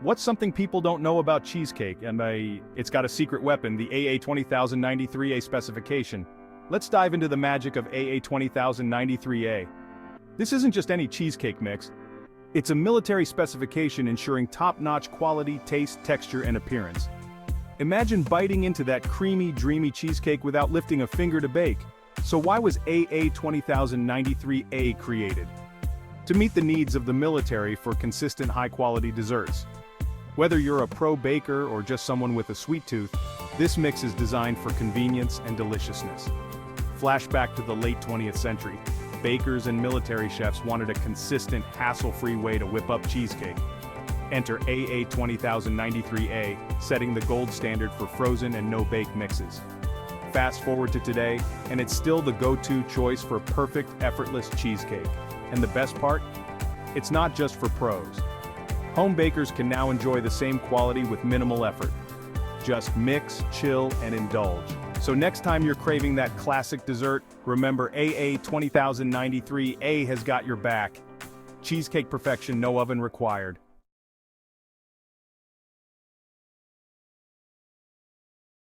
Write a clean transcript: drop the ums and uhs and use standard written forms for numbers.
What's something people don't know about cheesecake? It's got a secret weapon, the A-A-20093A specification. Let's dive into the magic of A-A-20093A. This isn't just any cheesecake mix. It's a military specification ensuring top-notch quality, taste, texture, and appearance. Imagine biting into that creamy, dreamy cheesecake without lifting a finger to bake. So why was A-A-20093A created? To meet the needs of the military for consistent high-quality desserts. Whether you're a pro baker or just someone with a sweet tooth, this mix is designed for convenience and deliciousness. Flashback to the late 20th century, bakers and military chefs wanted a consistent, hassle-free way to whip up cheesecake. Enter A-A-20093A, setting the gold standard for frozen and no-bake mixes. Fast forward to today, and it's still the go-to choice for perfect, effortless cheesecake. And the best part? It's not just for pros. Home bakers can now enjoy the same quality with minimal effort. Just mix, chill, and indulge. So next time you're craving that classic dessert, remember A-A-20093A has got your back. Cheesecake perfection, no oven required.